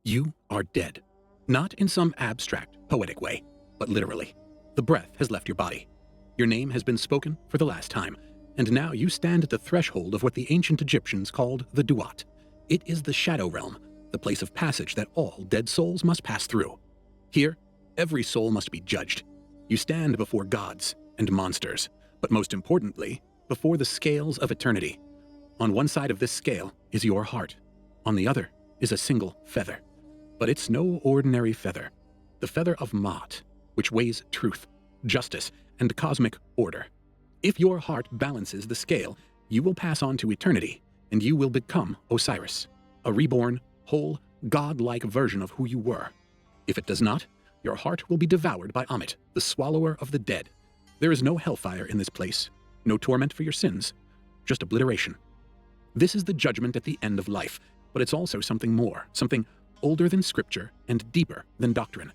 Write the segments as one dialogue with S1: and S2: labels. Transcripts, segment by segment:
S1: You are dead. Not in some abstract, poetic way, but literally. The breath has left your body. Your name has been spoken for the last time, and now you stand at the threshold of what the ancient Egyptians called the Duat. It is the shadow realm, the place of passage that all dead souls must pass through. Here, every soul must be judged. You stand before gods and monsters, but most importantly, before the scales of eternity. On one side of this scale is your heart. On the other is a single feather. But it's no ordinary feather. The feather of Maat, which weighs truth, justice, and cosmic order. If your heart balances the scale, you will pass on to eternity, and you will become Osiris, a reborn, whole, godlike version of who you were. If it does not, your heart will be devoured by Ammit, the swallower of the dead. There is no hellfire in this place, no torment for your sins, just obliteration. This is the judgment at the end of life, but it's also something more, something older than scripture and deeper than doctrine.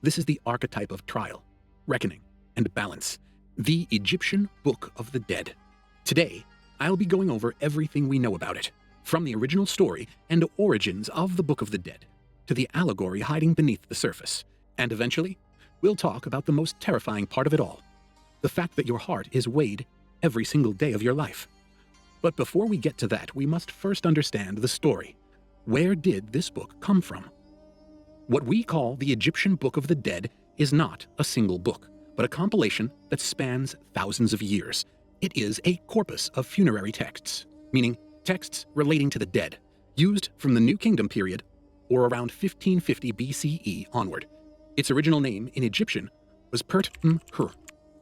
S1: This is the archetype of trial, reckoning, and balance, the Egyptian Book of the Dead. Today, I'll be going over everything we know about it, from the original story and origins of the Book of the Dead, to the allegory hiding beneath the surface, and eventually, we'll talk about the most terrifying part of it all, the fact that your heart is weighed every single day of your life. But before we get to that, we must first understand the story. Where did this book come from? What we call the Egyptian Book of the Dead is not a single book, but a compilation that spans thousands of years. It is a corpus of funerary texts, meaning texts relating to the dead, used from the New Kingdom period, or around 1550 BCE onward. Its original name in Egyptian was Pert-M-Hur,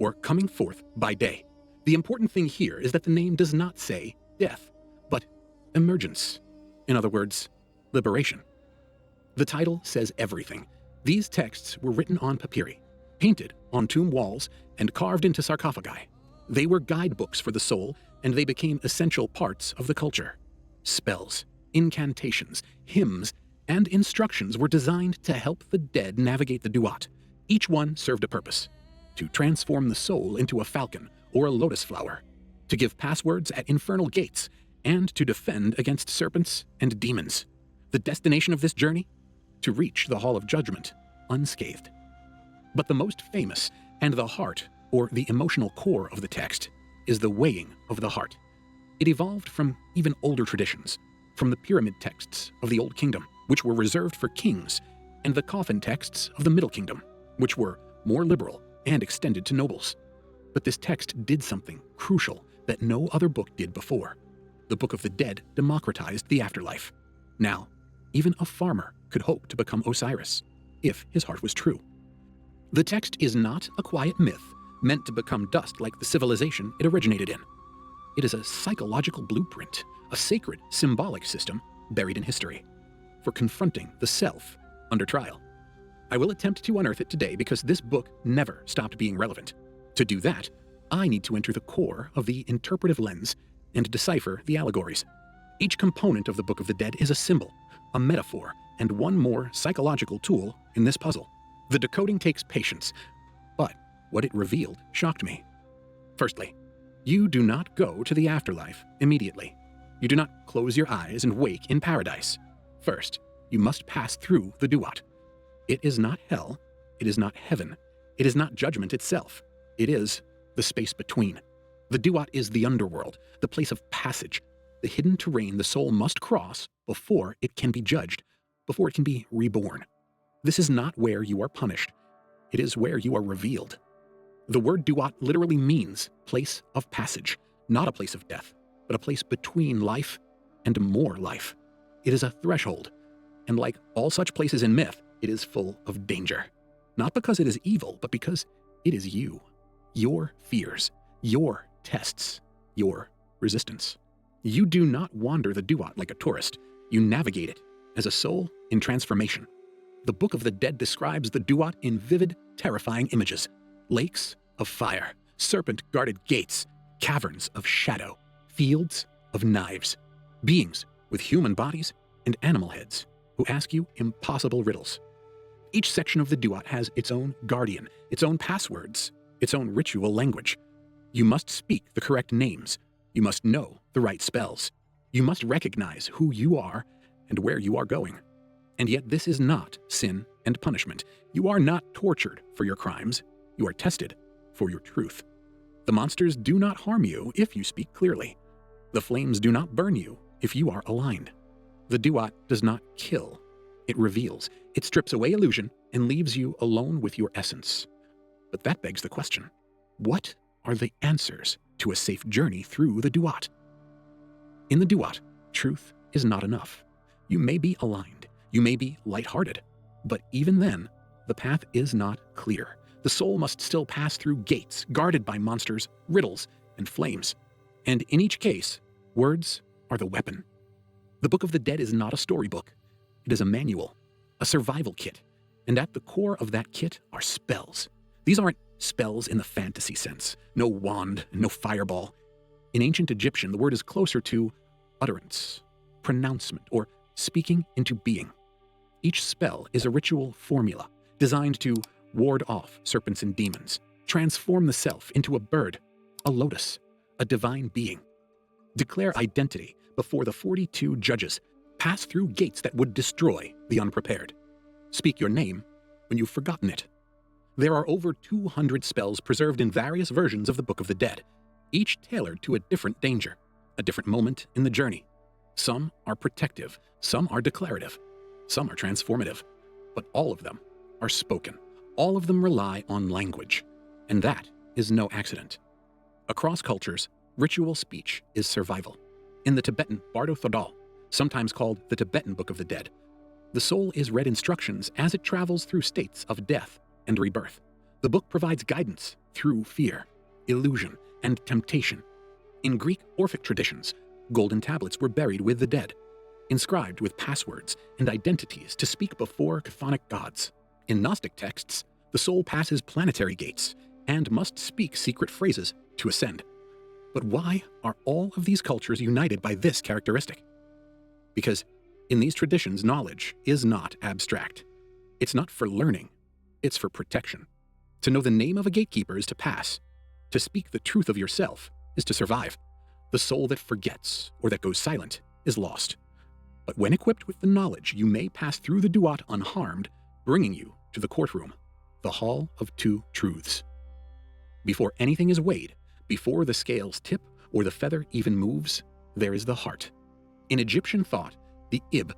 S1: or coming forth by day. The important thing here is that the name does not say death, but emergence. In other words, liberation. The title says everything. These texts were written on papyri, painted on tomb walls, and carved into sarcophagi. They were guidebooks for the soul, and they became essential parts of the culture. Spells, incantations, hymns, and instructions were designed to help the dead navigate the Duat. Each one served a purpose: to transform the soul into a falcon or a lotus flower, to give passwords at infernal gates, and to defend against serpents and demons. The destination of this journey? To reach the Hall of Judgment unscathed. But the most famous, and the heart, or the emotional core of the text, is the weighing of the heart. It evolved from even older traditions, from the pyramid texts of the Old Kingdom, which were reserved for kings, and the coffin texts of the Middle Kingdom, which were more liberal and extended to nobles. But this text did something crucial that no other book did before. The Book of the Dead democratized the afterlife. Now, even a farmer could hope to become Osiris, if his heart was true. The text is not a quiet myth meant to become dust like the civilization it originated in. It is a psychological blueprint, a sacred, symbolic system buried in history, for confronting the self under trial. I will attempt to unearth it today because this book never stopped being relevant. To do that, I need to enter the core of the interpretive lens and decipher the allegories. Each component of the Book of the Dead is a symbol, a metaphor, and one more psychological tool in this puzzle. The decoding takes patience, but what it revealed shocked me. Firstly, you do not go to the afterlife immediately. You do not close your eyes and wake in paradise. First, you must pass through the Duat. It is not hell, it is not heaven, it is not judgment itself. It is the space between. The Duat is the underworld, the place of passage, the hidden terrain the soul must cross before it can be judged, before it can be reborn. This is not where you are punished. It is where you are revealed. The word Duat literally means place of passage, not a place of death, but a place between life and more life. It is a threshold, and like all such places in myth, it is full of danger. Not because it is evil, but because it is you. Your fears, your tests, your resistance. You do not wander the Duat like a tourist. You navigate it as a soul in transformation. The Book of the Dead describes the Duat in vivid, terrifying images. Lakes of fire, serpent-guarded gates, caverns of shadow, fields of knives, beings with human bodies and animal heads who ask you impossible riddles. Each section of the Duat has its own guardian, its own passwords, its own ritual language. You must speak the correct names. You must know the right spells. You must recognize who you are and where you are going. And yet this is not sin and punishment. You are not tortured for your crimes. You are tested for your truth. The monsters do not harm you if you speak clearly. The flames do not burn you if you are aligned. The Duat does not kill. It reveals. It strips away illusion and leaves you alone with your essence. But that begs the question, what are the answers to a safe journey through the Duat? In the Duat, truth is not enough. You may be aligned, you may be lighthearted, but even then, the path is not clear. The soul must still pass through gates guarded by monsters, riddles, and flames. And in each case, words are the weapon. The Book of the Dead is not a storybook. It is a manual, a survival kit, and at the core of that kit are spells. These aren't spells in the fantasy sense. No wand, no fireball. In ancient Egyptian, the word is closer to utterance, pronouncement, or speaking into being. Each spell is a ritual formula designed to ward off serpents and demons, transform the self into a bird, a lotus, a divine being, declare identity before the 42 judges, pass through gates that would destroy the unprepared, speak your name when you've forgotten it. There are over 200 spells preserved in various versions of the Book of the Dead, each tailored to a different danger, a different moment in the journey. Some are protective, some are declarative, some are transformative, but all of them are spoken. All of them rely on language, and that is no accident. Across cultures, ritual speech is survival. In the Tibetan Bardo Thodol, sometimes called the Tibetan Book of the Dead, the soul is read instructions as it travels through states of death and rebirth. The book provides guidance through fear, illusion, and temptation. In Greek Orphic traditions, golden tablets were buried with the dead, inscribed with passwords and identities to speak before chthonic gods. In Gnostic texts, the soul passes planetary gates and must speak secret phrases to ascend. But why are all of these cultures united by this characteristic? Because in these traditions, knowledge is not abstract. It's not for learning, it's for protection. To know the name of a gatekeeper is to pass. To speak the truth of yourself is to survive. The soul that forgets or that goes silent is lost. But when equipped with the knowledge, you may pass through the Duat unharmed, bringing you to the courtroom, the Hall of Two Truths. Before anything is weighed, before the scales tip or the feather even moves, there is the heart. In Egyptian thought, the Ib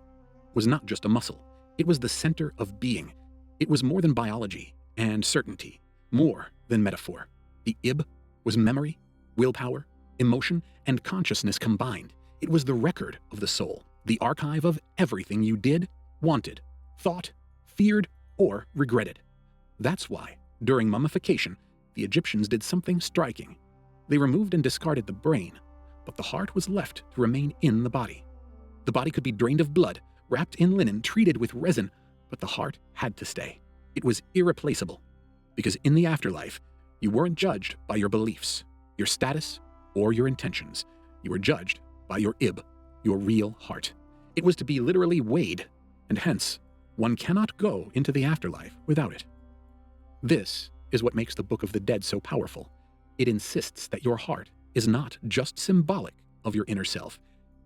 S1: was not just a muscle, it was the center of being. It was more than biology and certainty, more than metaphor. The Ib was memory, willpower, emotion, and consciousness combined. It was the record of the soul, the archive of everything you did, wanted, thought, feared, or regretted. That's why, during mummification, the Egyptians did something striking. They removed and discarded the brain, but the heart was left to remain in the body. The body could be drained of blood, wrapped in linen, treated with resin, but the heart had to stay. It was irreplaceable, because in the afterlife, you weren't judged by your beliefs, your status, or your intentions. You were judged by your Ib, your real heart. It was to be literally weighed, and hence, one cannot go into the afterlife without it. This is what makes the Book of the Dead so powerful. It insists that your heart is not just symbolic of your inner self.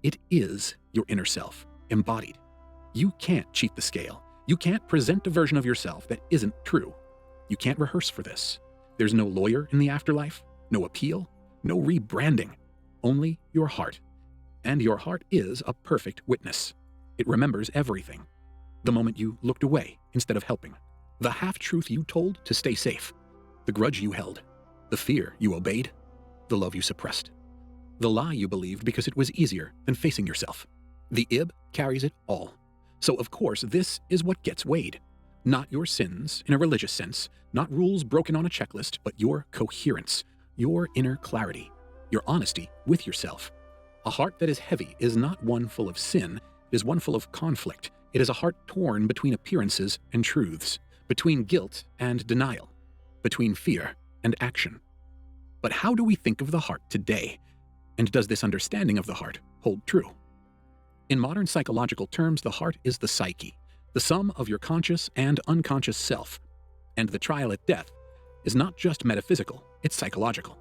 S1: It is your inner self, embodied. You can't cheat the scale. You can't present a version of yourself that isn't true. You can't rehearse for this. There's no lawyer in the afterlife, no appeal, no rebranding, only your heart. And your heart is a perfect witness. It remembers everything. The moment you looked away instead of helping, the half-truth you told to stay safe, the grudge you held, the fear you obeyed, the love you suppressed, the lie you believed because it was easier than facing yourself. The Ib carries it all. So of course, this is what gets weighed. Not your sins in a religious sense, not rules broken on a checklist, but your coherence, your inner clarity, your honesty with yourself. A heart that is heavy is not one full of sin, it is one full of conflict. It is a heart torn between appearances and truths, between guilt and denial, between fear and action. But how do we think of the heart today? And does this understanding of the heart hold true? In modern psychological terms, the heart is the psyche, the sum of your conscious and unconscious self. And the trial at death is not just metaphysical, it's psychological.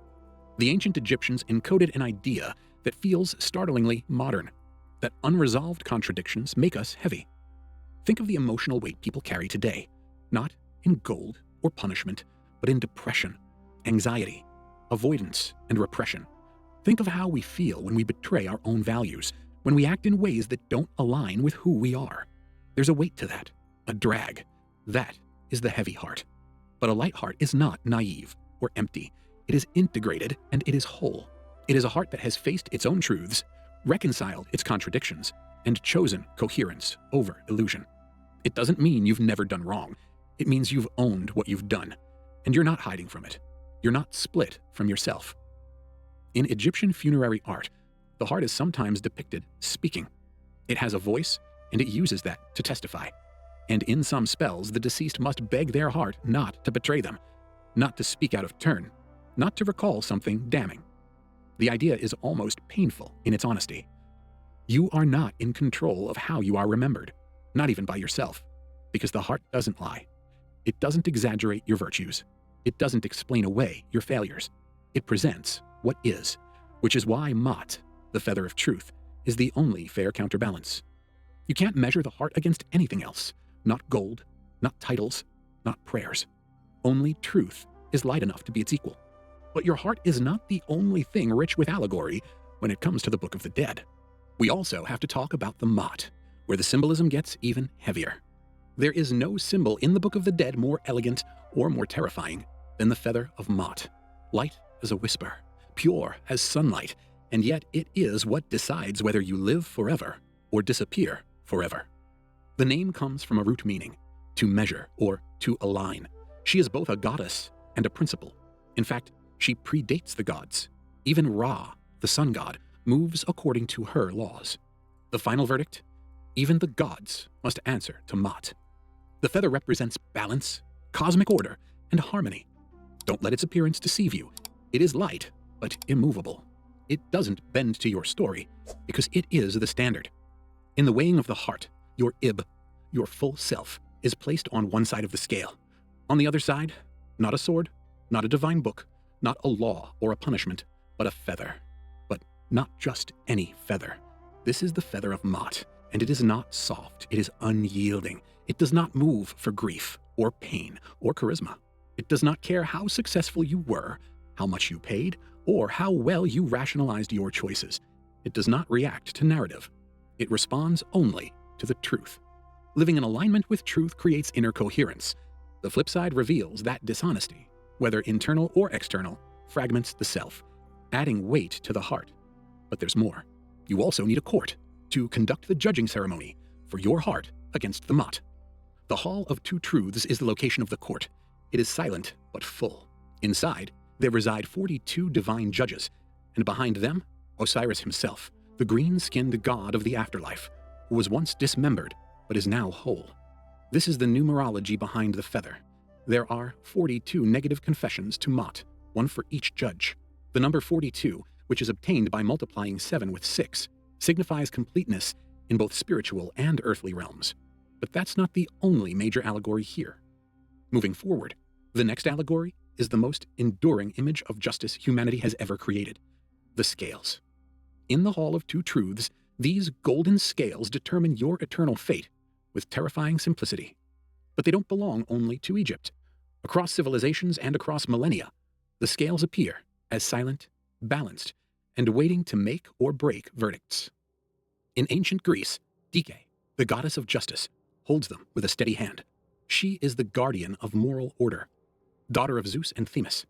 S1: The ancient Egyptians encoded an idea that feels startlingly modern, that unresolved contradictions make us heavy. Think of the emotional weight people carry today, not in gold or punishment, but in depression, anxiety, avoidance, and repression. Think of how we feel when we betray our own values, when we act in ways that don't align with who we are. There's a weight to that, a drag. That is the heavy heart. But a light heart is not naive or empty. It is integrated and it is whole. It is a heart that has faced its own truths, reconciled its contradictions, and chosen coherence over illusion. It doesn't mean you've never done wrong. It means you've owned what you've done, and you're not hiding from it. You're not split from yourself. In Egyptian funerary art, the heart is sometimes depicted speaking. It has a voice, and it uses that to testify. And in some spells, the deceased must beg their heart not to betray them, not to speak out of turn, not to recall something damning. The idea is almost painful in its honesty. You are not in control of how you are remembered, not even by yourself, because the heart doesn't lie. It doesn't exaggerate your virtues. It doesn't explain away your failures. It presents what is, which is why Maat, the feather of truth, is the only fair counterbalance. You can't measure the heart against anything else, not gold, not titles, not prayers. Only truth is light enough to be its equal. But your heart is not the only thing rich with allegory when it comes to the Book of the Dead. We also have to talk about the Maat, where the symbolism gets even heavier. There is no symbol in the Book of the Dead more elegant or more terrifying than the feather of Maat. Light as a whisper, pure as sunlight, and yet it is what decides whether you live forever or disappear forever. The name comes from a root meaning, to measure or to align. She is both a goddess and a principle. In fact, she predates the gods. Even Ra, the sun god, moves according to her laws. The final verdict? Even the gods must answer to Maat. The feather represents balance, cosmic order, and harmony. Don't let its appearance deceive you. It is light, but immovable. It doesn't bend to your story, because it is the standard. In the weighing of the heart, your ib, your full self, is placed on one side of the scale. On the other side, not a sword, not a divine book, not a law or a punishment, but a feather. But not just any feather. This is the feather of Maat, and it is not soft, it is unyielding. It does not move for grief, or pain, or charisma. It does not care how successful you were, how much you paid, or how well you rationalized your choices. It does not react to narrative. It responds only to the truth. Living in alignment with truth creates inner coherence. The flip side reveals that dishonesty, whether internal or external, fragments the self, adding weight to the heart. But there's more. You also need a court to conduct the judging ceremony for your heart against the Maat. The Hall of Two Truths is the location of the court. It is silent but full. Inside, there reside 42 divine judges, and behind them, Osiris himself, the green-skinned god of the afterlife, who was once dismembered but is now whole. This is the numerology behind the feather. There are 42 negative confessions to Maat, one for each judge. The number 42, which is obtained by multiplying 7 with 6, signifies completeness in both spiritual and earthly realms. But that's not the only major allegory here. Moving forward, the next allegory is the most enduring image of justice humanity has ever created: the scales. In the Hall of Two Truths, these golden scales determine your eternal fate with terrifying simplicity. But they don't belong only to Egypt. Across civilizations and across millennia, the scales appear as silent, balanced, and waiting to make or break verdicts. In ancient Greece, Dike, the goddess of justice, holds them with a steady hand. She is the guardian of moral order, daughter of Zeus and Themis.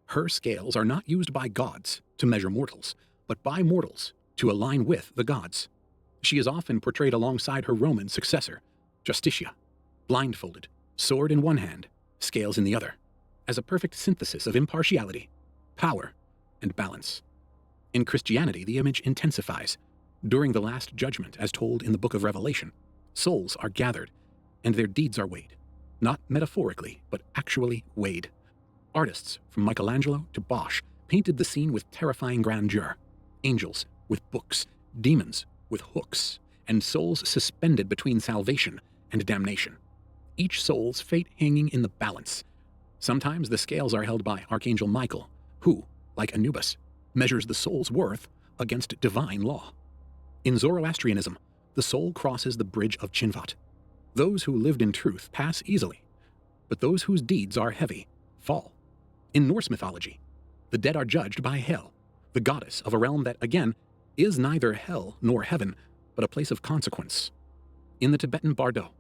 S1: Her scales are not used by gods to measure mortals, but by mortals to align with the gods. She is often portrayed alongside her Roman successor, Justitia, blindfolded, sword in one hand, scales in the other, as a perfect synthesis of impartiality, power, and balance. In Christianity, the image intensifies. During the Last Judgment, as told in the Book of Revelation, souls are gathered, and their deeds are weighed, not metaphorically, but actually weighed. Artists, from Michelangelo to Bosch, painted the scene with terrifying grandeur. Angels with books, demons with hooks, and souls suspended between salvation and damnation. Each soul's fate hanging in the balance. Sometimes the scales are held by Archangel Michael, who, like Anubis, measures the soul's worth against divine law. In Zoroastrianism, the soul crosses the bridge of Chinvat. Those who lived in truth pass easily, but those whose deeds are heavy fall. In Norse mythology, the dead are judged by Hel, the goddess of a realm that, again, is neither hell nor heaven, but a place of consequence. In the Tibetan Bardo,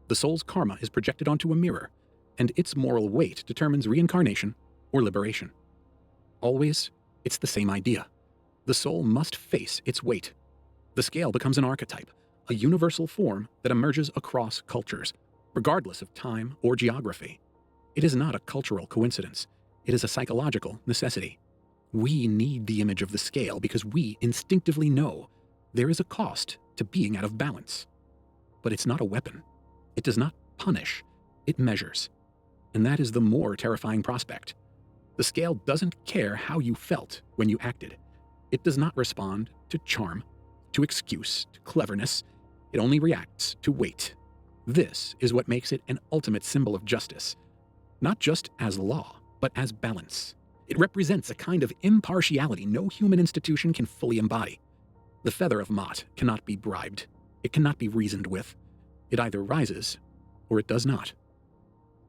S1: the soul's karma is projected onto a mirror, and its moral weight determines reincarnation or liberation. Always, it's the same idea. The soul must face its weight. The scale becomes an archetype, a universal form that emerges across cultures, regardless of time or geography. It is not a cultural coincidence. It is a psychological necessity. We need the image of the scale because we instinctively know there is a cost to being out of balance. But it's not a weapon. It does not punish. It measures. And that is the more terrifying prospect. The scale doesn't care how you felt when you acted. It does not respond to charm, to excuse, to cleverness. It only reacts to weight. This is what makes it an ultimate symbol of justice, not just as law, but as balance. It represents a kind of impartiality no human institution can fully embody. The feather of Maat cannot be bribed. It cannot be reasoned with. It either rises or it does not.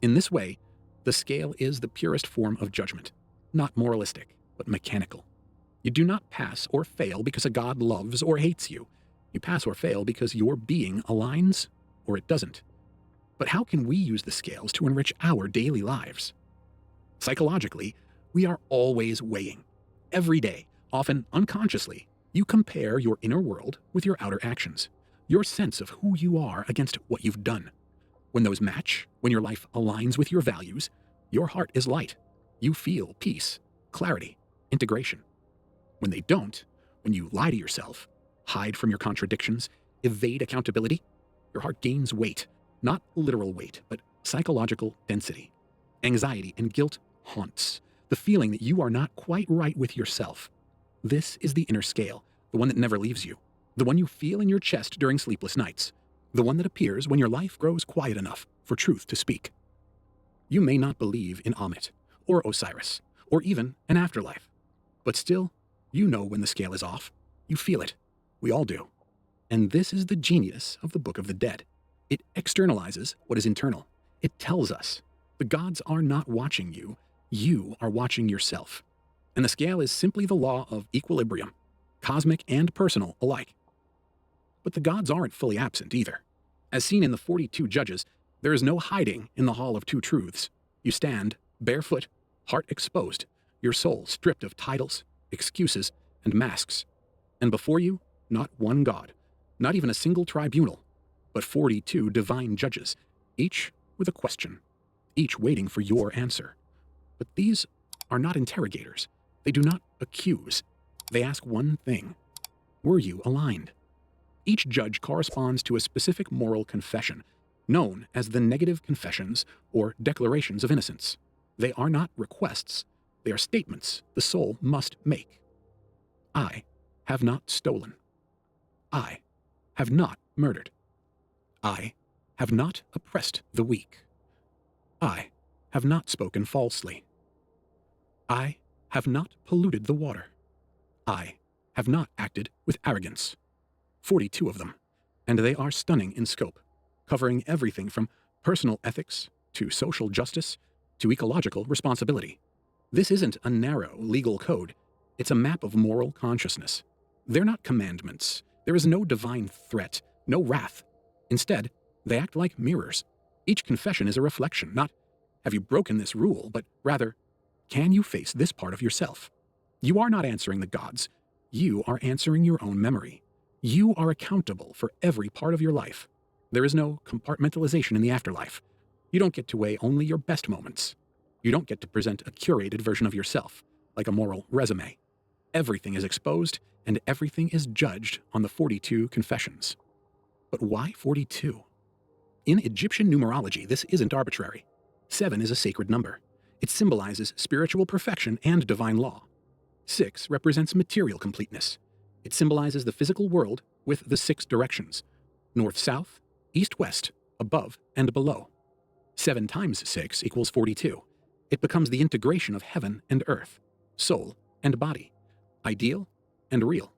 S1: In this way, the scale is the purest form of judgment, not moralistic, but mechanical. You do not pass or fail because a god loves or hates you. You pass or fail because your being aligns or it doesn't. But how can we use the scales to enrich our daily lives? Psychologically, we are always weighing. Every day, often unconsciously, you compare your inner world with your outer actions, your sense of who you are against what you've done. When those match, when your life aligns with your values, your heart is light. You feel peace, clarity, integration. When they don't, when you lie to yourself, hide from your contradictions, evade accountability, your heart gains weight, not literal weight, but psychological density. Anxiety and guilt haunts, the feeling that you are not quite right with yourself. This is the inner scale, the one that never leaves you, the one you feel in your chest during sleepless nights, the one that appears when your life grows quiet enough for truth to speak. You may not believe in Ammit, or Osiris, or even an afterlife, but still, you know when the scale is off. You feel it. We all do. And this is the genius of the Book of the Dead. It externalizes what is internal. It tells us the gods are not watching you. You are watching yourself. And the scale is simply the law of equilibrium, cosmic and personal alike. But the gods aren't fully absent either. As seen in the 42 judges, there is no hiding in the Hall of Two Truths. You stand, barefoot, heart exposed, your soul stripped of titles, excuses, and masks. And before you, not one god, not even a single tribunal, but 42 divine judges, each with a question, each waiting for your answer. But these are not interrogators. They do not accuse. They ask one thing. Were you aligned? Each judge corresponds to a specific moral confession, known as the negative confessions or declarations of innocence. They are not requests. They are statements the soul must make. I have not stolen. I have not murdered. I have not oppressed the weak. I have not spoken falsely. I have not polluted the water. I have not acted with arrogance. 42 of them, and they are stunning in scope, covering everything from personal ethics to social justice to ecological responsibility. This isn't a narrow legal code. It's a map of moral consciousness. They're not commandments. There is no divine threat, no wrath. Instead, they act like mirrors. Each confession is a reflection, not, have you broken this rule, but rather, can you face this part of yourself? You are not answering the gods. You are answering your own memory. You are accountable for every part of your life. There is no compartmentalization in the afterlife. You don't get to weigh only your best moments. You don't get to present a curated version of yourself, like a moral resume. Everything is exposed, and everything is judged on the 42 confessions. But why 42? In Egyptian numerology, this isn't arbitrary. 7 is a sacred number. It symbolizes spiritual perfection and divine law. 6 represents material completeness. It symbolizes the physical world with the 6 directions: north-south, east-west, above and below. 7 times 6 equals 42. It becomes the integration of heaven and earth, soul and body, ideal and real.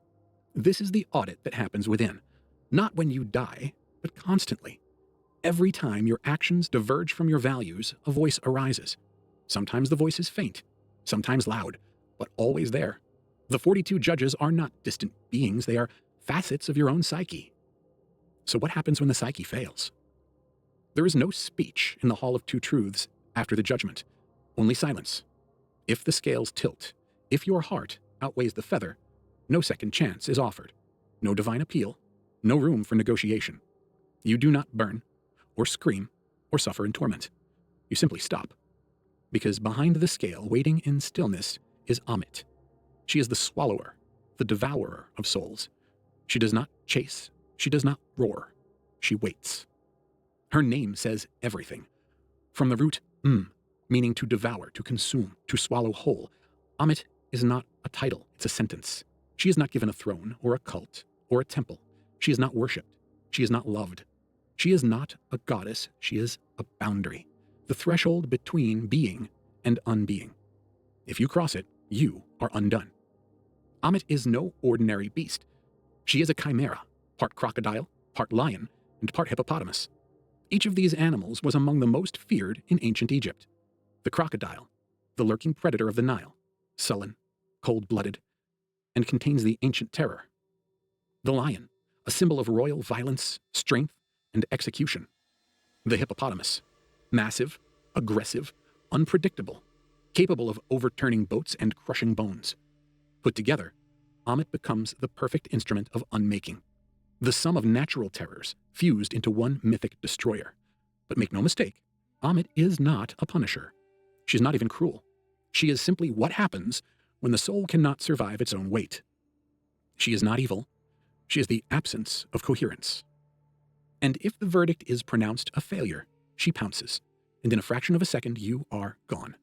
S1: This is the audit that happens within, not when you die, but constantly. Every time your actions diverge from your values, a voice arises. Sometimes the voice is faint, sometimes loud, but always there. The 42 judges are not distant beings, they are facets of your own psyche. So what happens when the psyche fails? There is no speech in the Hall of Two Truths after the judgment, only silence. If the scales tilt, if your heart outweighs the feather, no second chance is offered, no divine appeal, no room for negotiation. You do not burn, or scream, or suffer in torment. You simply stop. Because behind the scale, waiting in stillness, is Ammit. She is the swallower, the devourer of souls. She does not chase, she does not roar, she waits. Her name says everything. From the root meaning to devour, to consume, to swallow whole, Ammit is not a title, it's a sentence. She is not given a throne, or a cult, or a temple. She is not worshipped. She is not loved. She is not a goddess, she is a boundary, the threshold between being and unbeing. If you cross it, you are undone. Ammit is no ordinary beast. She is a chimera, part crocodile, part lion, and part hippopotamus. Each of these animals was among the most feared in ancient Egypt. The crocodile, the lurking predator of the Nile, sullen, cold-blooded, and contains the ancient terror. The lion, a symbol of royal violence, strength, and execution. The hippopotamus, massive, aggressive, unpredictable, capable of overturning boats and crushing bones. Put together, Ammit becomes the perfect instrument of unmaking, the sum of natural terrors fused into one mythic destroyer. But make no mistake, Ammit is not a punisher. She's not even cruel. She is simply what happens when the soul cannot survive its own weight. She is not evil. She is the absence of coherence. And if the verdict is pronounced a failure, she pounces, and in a fraction of a second you are gone.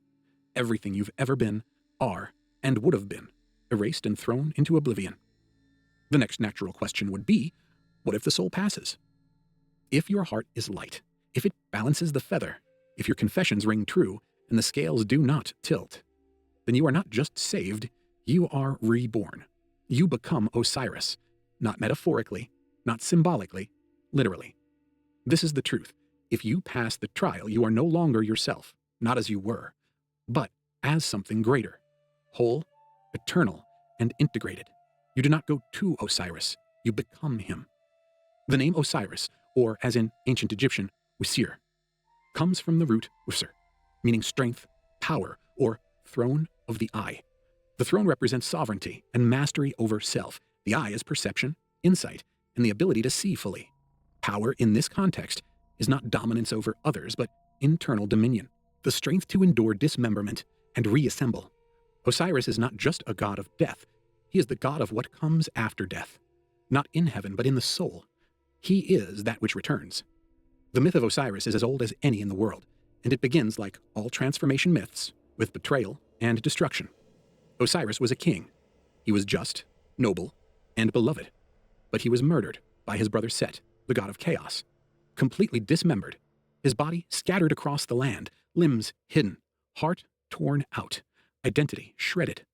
S1: Everything you've ever been, are, and would have been, erased and thrown into oblivion. The next natural question would be, what if the soul passes? If your heart is light, if it balances the feather, if your confessions ring true, and the scales do not tilt, then you are not just saved, you are reborn. You become Osiris, not metaphorically, not symbolically, literally. This is the truth. If you pass the trial, you are no longer yourself, not as you were, but as something greater, whole, eternal, and integrated. You do not go to Osiris, you become him. The name Osiris, or as in ancient Egyptian, Usir, comes from the root Usir, meaning strength, power, or throne of the eye. The throne represents sovereignty and mastery over self. The eye is perception, insight, and the ability to see fully. Power in this context is not dominance over others, but internal dominion, the strength to endure dismemberment and reassemble. Osiris is not just a god of death. He is the god of what comes after death. Not in heaven, but in the soul. He is that which returns. The myth of Osiris is as old as any in the world, and it begins, like all transformation myths, with betrayal and destruction. Osiris was a king. He was just, noble, and beloved. But he was murdered by his brother Set, the god of chaos, completely dismembered, his body scattered across the land, limbs hidden, heart torn out, identity shredded.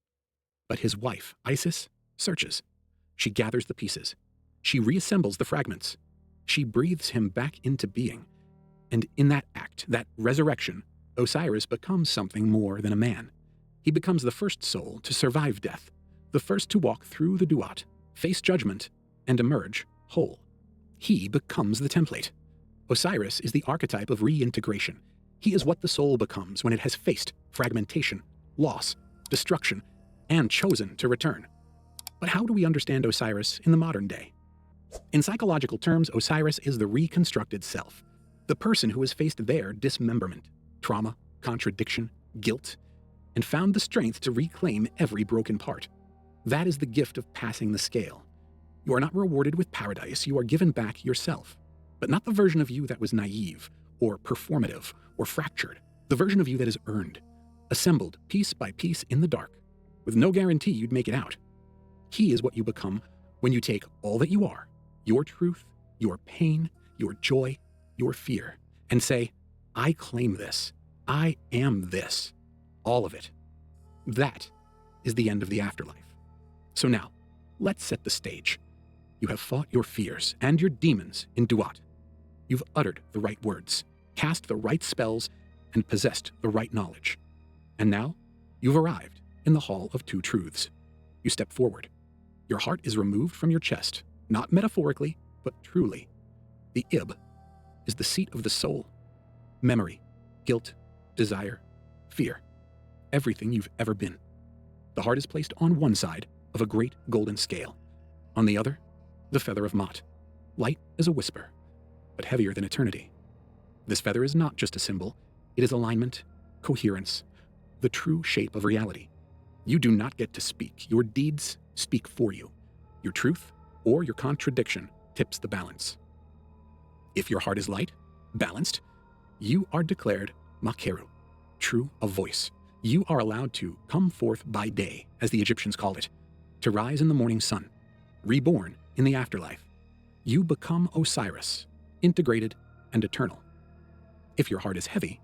S1: But his wife, Isis, searches. She gathers the pieces. She reassembles the fragments. She breathes him back into being. And in that act, that resurrection, Osiris becomes something more than a man. He becomes the first soul to survive death, the first to walk through the Duat, face judgment, and emerge whole. He becomes the template. Osiris is the archetype of reintegration. He is what the soul becomes when it has faced fragmentation, loss, destruction, and chosen to return. But how do we understand Osiris in the modern day? In psychological terms, Osiris is the reconstructed self, the person who has faced their dismemberment, trauma, contradiction, guilt, and found the strength to reclaim every broken part. That is the gift of passing the scale. You are not rewarded with paradise, you are given back yourself. But not the version of you that was naive, or performative, or fractured. The version of you that is earned, assembled piece by piece in the dark, with no guarantee you'd make it out. He is what you become when you take all that you are, your truth, your pain, your joy, your fear, and say, I claim this. I am this. All of it. That is the end of the afterlife. So now, let's set the stage. You have fought your fears and your demons in Duat. You've uttered the right words, cast the right spells, and possessed the right knowledge. And now, you've arrived in the Hall of Two Truths. You step forward. Your heart is removed from your chest, not metaphorically, but truly. The Ib is the seat of the soul. Memory, guilt, desire, fear. Everything you've ever been. The heart is placed on one side of a great golden scale. On the other, the feather of Maat, light as a whisper, but heavier than eternity. This feather is not just a symbol, it is alignment, coherence, the true shape of reality. You do not get to speak, your deeds speak for you. Your truth or your contradiction tips the balance. If your heart is light, balanced, you are declared Makeru, true of voice. You are allowed to come forth by day, as the Egyptians called it, to rise in the morning sun, reborn in the afterlife. You become Osiris, integrated and eternal. If your heart is heavy,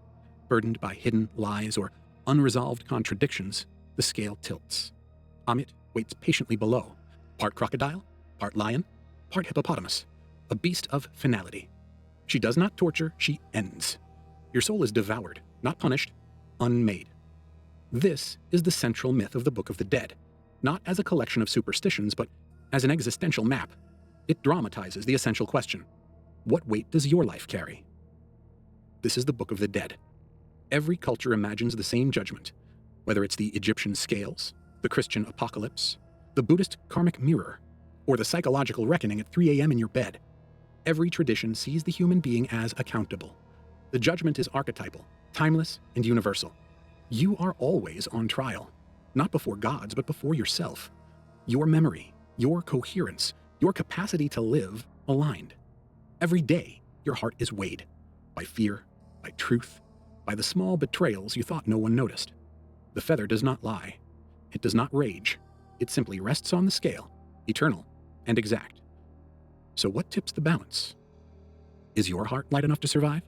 S1: burdened by hidden lies or unresolved contradictions, the scale tilts. Ammit waits patiently below, part crocodile, part lion, part hippopotamus, a beast of finality. She does not torture, she ends. Your soul is devoured, not punished, unmade. This is the central myth of the Book of the Dead, not as a collection of superstitions, but as an existential map. It dramatizes the essential question: what weight does your life carry? This is the Book of the Dead. Every culture imagines the same judgment, whether it's the Egyptian scales, the Christian apocalypse, the Buddhist karmic mirror, or the psychological reckoning at 3 a.m. in your bed. Every tradition sees the human being as accountable. The judgment is archetypal, timeless, and universal. You are always on trial, not before gods, but before yourself. Your memory, your coherence, your capacity to live aligned. Every day, your heart is weighed by fear, by truth, by the small betrayals you thought no one noticed. The feather does not lie. It does not rage. It simply rests on the scale, eternal and exact. So what tips the balance? Is your heart light enough to survive?